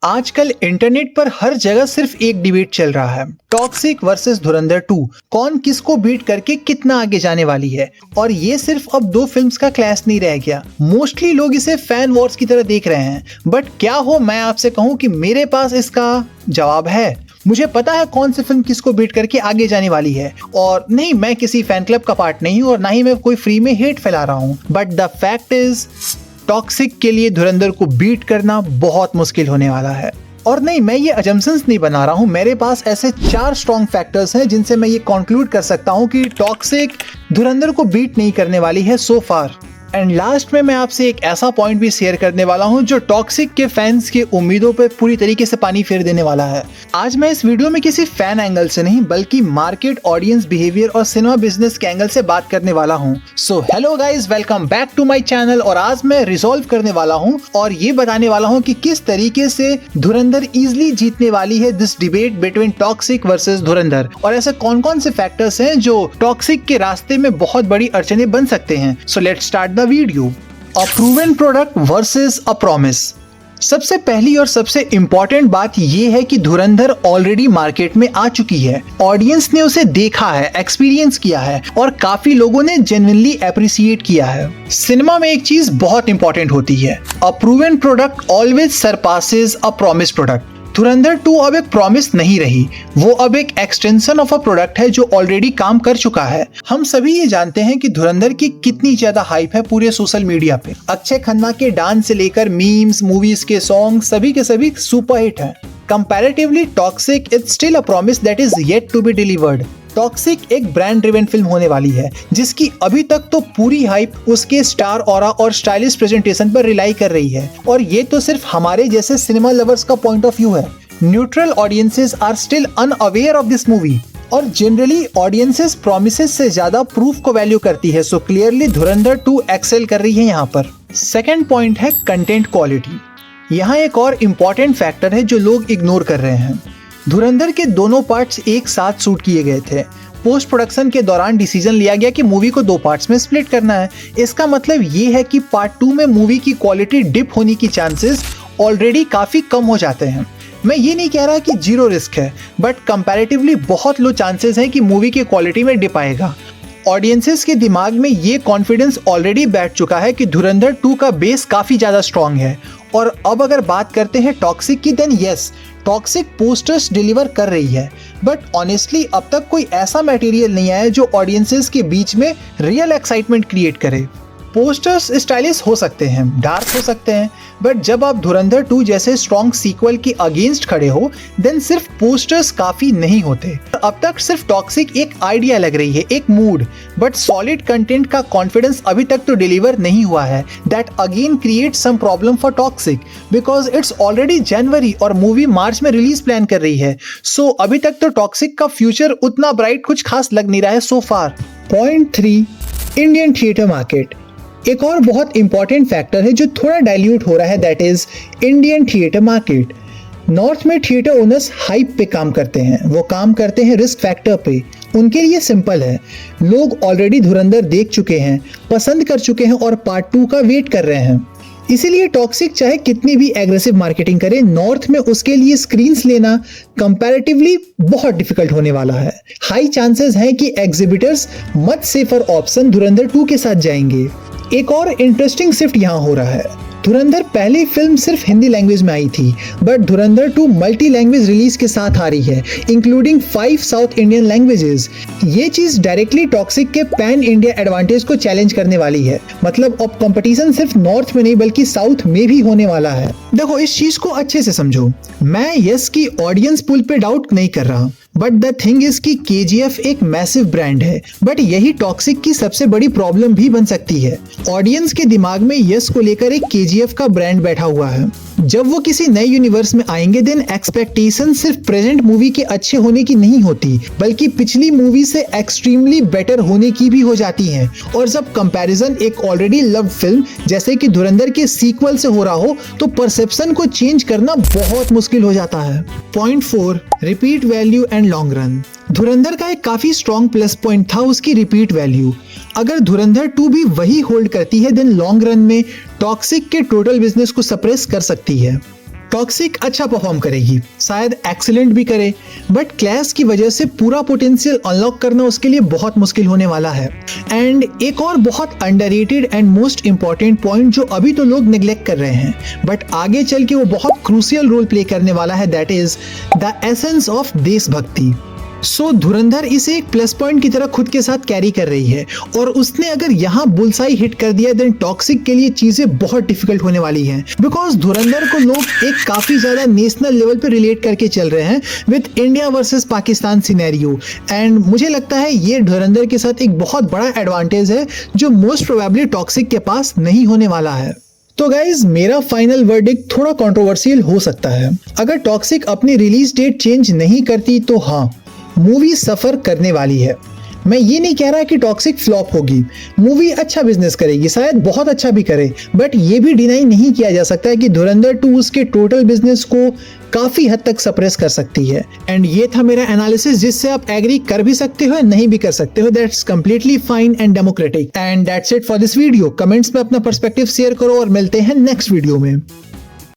आजकल इंटरनेट पर हर जगह सिर्फ एक डिबेट चल रहा है, टॉक्सिक वर्सेस धुरंधर 2। कौन किसको बीट करके कितना आगे जाने वाली है। और ये सिर्फ अब दो फिल्म्स का क्लैश नहीं रह गया। मोस्टली लोग इसे फैन वॉर्स की तरह देख रहे हैं, बट क्या हो मैं आपसे कहूँ कि मेरे पास इसका जवाब है। मुझे पता है कौन सी फिल्म किसको बीट करके आगे जाने वाली है, और नहीं, मैं किसी फैन क्लब का पार्ट नहीं हूँ और ना ही मैं कोई फ्री में हेट फैला रहा हूँ। But the fact is toxic के लिए धुरंधर को बीट करना बहुत मुश्किल होने वाला है। और नहीं, मैं ये अजम्पशंस नहीं बना रहा हूँ, मेरे पास ऐसे 4 स्ट्रॉन्ग फैक्टर्स हैं जिनसे मैं ये कंक्लूड कर सकता हूँ कि टॉक्सिक धुरंधर को बीट नहीं करने वाली है सो फार। एंड लास्ट में मैं आपसे एक ऐसा पॉइंट भी शेयर करने वाला हूं जो टॉक्सिक के फैंस की उम्मीदों पे पूरी तरीके से पानी फेर देने वाला है। आज मैं इस वीडियो में किसी फैन एंगल से नहीं बल्कि मार्केट, ऑडियंस बिहेवियर और सिनेमा बिजनेस के एंगल से बात करने वाला हूं। So hello guys, welcome back to my channel. और आज मैं रिजॉल्व करने वाला हूं और ये बताने वाला हूं कि किस तरीके से धुरंधर इजिली जीतने वाली है this debate between toxic versus धुरंधर, और ऐसे कौन कौन से फैक्टर्स हैं जो टॉक्सिक के रास्ते में बहुत बड़ी अड़चने बन सकते हैं। So let's start the video. A proven product versus a promise. सबसे पहली और सबसे इंपॉर्टेंट बात यह है कि धुरंधर ऑलरेडी मार्केट में आ चुकी है। ऑडियंस ने उसे देखा है, एक्सपीरियंस किया है और काफी लोगों ने जेन्युइनली अप्रिशिएट किया है। सिनेमा में एक चीज बहुत इंपॉर्टेंट होती है, अ proven product always surpasses a promise product. धुरंधर 2 अब एक प्रॉमिस नहीं रही, वो अब एक एक्सटेंशन ऑफ अ प्रोडक्ट है जो ऑलरेडी काम कर चुका है। हम सभी ये जानते हैं कि धुरंधर की कितनी ज्यादा हाइप है पूरे सोशल मीडिया पे। अक्षय खन्ना के डांस से लेकर मीम्स, मूवीज के सॉन्ग सभी के सभी सुपरहिट हैं। Comparatively Toxic is still a promise that is yet to be delivered. Toxic एक ब्रांड ड्रिवन फिल्म होने वाली है जिसकी अभी तक तो पूरी हाइप उसके स्टार ऑरा और स्टाइलिश प्रेजेंटेशन पर रिलाई कर रही है, और ये तो सिर्फ हमारे जैसे सिनेमा लवर्स का पॉइंट ऑफ व्यू है। Neutral audiences are still unaware of this movie, और जनरली ऑडियंसेस प्रॉमिसेस से ज्यादा प्रूफ को वैल्यू करती है। सो क्लियरली धुरंधर 2 एक्सेल कर रही है यहाँ पर। सेकेंड पॉइंट है कंटेंट क्वालिटी। यहाँ एक और इम्पॉर्टेंट फैक्टर है जो लोग इग्नोर कर रहे हैं। धुरंधर के दोनों पार्ट्स एक साथ शूट किए गए थे। पोस्ट प्रोडक्शन के दौरान डिसीजन लिया गया कि मूवी को 2 पार्ट्स में स्प्लिट करना है। इसका मतलब ये है कि पार्ट 2 में मूवी की क्वालिटी डिप होने की चांसेस ऑलरेडी काफी कम हो जाते हैं। मैं ये नहीं कह रहा कि जीरो रिस्क है, बट कंपैरेटिवली बहुत लो चांसेस हैं कि मूवी की क्वालिटी में डिप आएगा। ऑडियंसेस के दिमाग में ये कॉन्फिडेंस ऑलरेडी बैठ चुका है कि धुरंधर 2 का बेस काफी ज्यादा स्ट्रॉन्ग है। और अब अगर बात करते हैं टॉक्सिक की, then yes, Toxic posters deliver कर रही है, बट ऑनेस्टली अब तक कोई ऐसा मटेरियल नहीं आया जो ऑडियंसेस के बीच में रियल एक्साइटमेंट क्रिएट करे। पोस्टर्स स्टाइलिश हो सकते हैं, डार्क हो सकते हैं, बट जब आप धुरंधर 2 जैसे स्ट्रॉन्ग सीक्वल के अगेंस्ट खड़े हो, देन सिर्फ पोस्टर्स काफी नहीं होते। अब तक सिर्फ टॉक्सिक एक आइडिया लग रही है, एक मूड, बट सॉलिड कंटेंट का कॉन्फिडेंस अभी तक तो डिलीवर नहीं हुआ है। That again create some problem for Toxic because it's already January और मूवी मार्च में रिलीज प्लान कर रही है। सो अभी तक तो टॉक्सिक का फ्यूचर उतना ब्राइट कुछ खास लग नहीं रहा है so far. Point 3, Indian theatre market. एक और बहुत इंपॉर्टेंट फैक्टर है जो थोड़ा डाइल्यूट हो रहा है, that is Indian theatre market. North में थिएटर ओनर्स हाइप पे काम करते हैं, वो काम करते हैं रिस्क फैक्टर पे। उनके लिए सिंपल है, लोग ऑलरेडी धुरंधर देख चुके हैं, पसंद कर चुके हैं और पार्ट 2 का वेट कर रहे हैं। इसीलिए टॉक्सिक चाहे कितनी भी एग्रेसिव मार्केटिंग करे, नॉर्थ में उसके लिए स्क्रीन्स लेना कंपैरेटिवली बहुत डिफिकल्ट होने वाला है। हाई चांसेस हैं कि एग्जिबिटर्स मच सेफर ऑप्शन धुरंधर 2 के साथ जाएंगे। एक और इंटरेस्टिंग शिफ्ट यहाँ हो रहा है। धुरंधर पहली फिल्म सिर्फ हिंदी लैंग्वेज में आई थी, but Dhurandhar 2 multi language release के साथ आ रही है, इंक्लूडिंग 5 साउथ इंडियन लैंग्वेजेस। ये चीज डायरेक्टली टॉक्सिक के पैन इंडिया एडवांटेज को चैलेंज करने वाली है। मतलब अब कंपटीशन सिर्फ नॉर्थ में नहीं बल्कि साउथ में भी होने वाला है। देखो, इस चीज को अच्छे से समझो। मैं यस की ऑडियंस पुल पे डाउट नहीं कर रहा, बट द थिंग इज कि KGF एक मैसिव ब्रांड है, बट यही टॉक्सिक की सबसे बड़ी प्रॉब्लम भी बन सकती है। ऑडियंस के दिमाग में यस को लेकर एक KGF का ब्रांड बैठा हुआ है। जब वो किसी नए यूनिवर्स में आएंगे, देन एक्सपेक्टेशन सिर्फ प्रेजेंट मूवी के अच्छे होने की नहीं होती बल्कि पिछली मूवी से एक्सट्रीमली बेटर होने की भी हो जाती है। और जब कंपैरिजन एक ऑलरेडी लव्ड फिल्म जैसे कि धुरंधर के सीक्वल से हो रहा हो, तो परसेप्शन को चेंज करना बहुत मुश्किल हो जाता है। Point 4, repeat value and long run. धुरंधर का एक काफी स्ट्रॉन्ग प्लस पॉइंट था उसकी रिपीट वैल्यू। अगर धुरंधर 2 भी वही होल्ड करती है, देन लॉन्ग रन में टॉक्सिक के टोटल बिजनेस को सप्रेस कर सकती है। टॉक्सिक अच्छा परफॉर्म करेगी, शायद एक्सीलेंट भी करे, बट क्लैश की वजह से पूरा पोटेंशियल अनलॉक करना उसके लिए बहुत मुश्किल होने वाला है। एंड एक और बहुत underrated and most important point जो अभी तो लोग नेग्लेक्ट कर रहे हैं, बट आगे चल के वो बहुत क्रूशियल रोल प्ले करने वाला है, that is the essence of देशभक्ति। सो धुरंधर इसे एक प्लस पॉइंट की तरह खुद के साथ कैरी कर रही है, और उसने अगर यहाँ बुलसाई हिट कर दिया देन टॉक्सिक के लिए चीजें बहुत डिफिकल्ट होने वाली हैं, बिकॉज धुरंधर को लोग एक काफी ज्यादा नेशनल लेवल पे रिलेट करके चल रहे हैं with India versus Pakistan scenario. And मुझे लगता है ये धुरंधर के साथ एक बहुत बड़ा एडवांटेज है जो मोस्ट प्रोबेबली टॉक्सिक के पास नहीं होने वाला है। तो गाइज मेरा फाइनल वर्डिक्ट थोड़ा कंट्रोवर्शियल हो सकता है। अगर टॉक्सिक अपनी रिलीज डेट चेंज नहीं करती तो हाँ, मूवी सफर करने वाली है। मैं ये नहीं कह रहा कि टॉक्सिक फ्लॉप होगी, मूवी अच्छा बिजनेस करेगी, शायद बहुत अच्छा भी करे, बट ये भी डिनाई नहीं किया जा सकता है कि धुरंधर 2 उसके टोटल बिजनेस को काफी हद तक सप्रेस कर सकती है। एंड ये था मेरा एनालिसिस, जिससे आप एग्री कर भी सकते हो, नहीं भी कर सकते हो, that's completely fine and democratic. And that's it for this video. Comments में अपना पर्सपेक्टिव शेयर करो और मिलते हैं नेक्स्ट वीडियो में।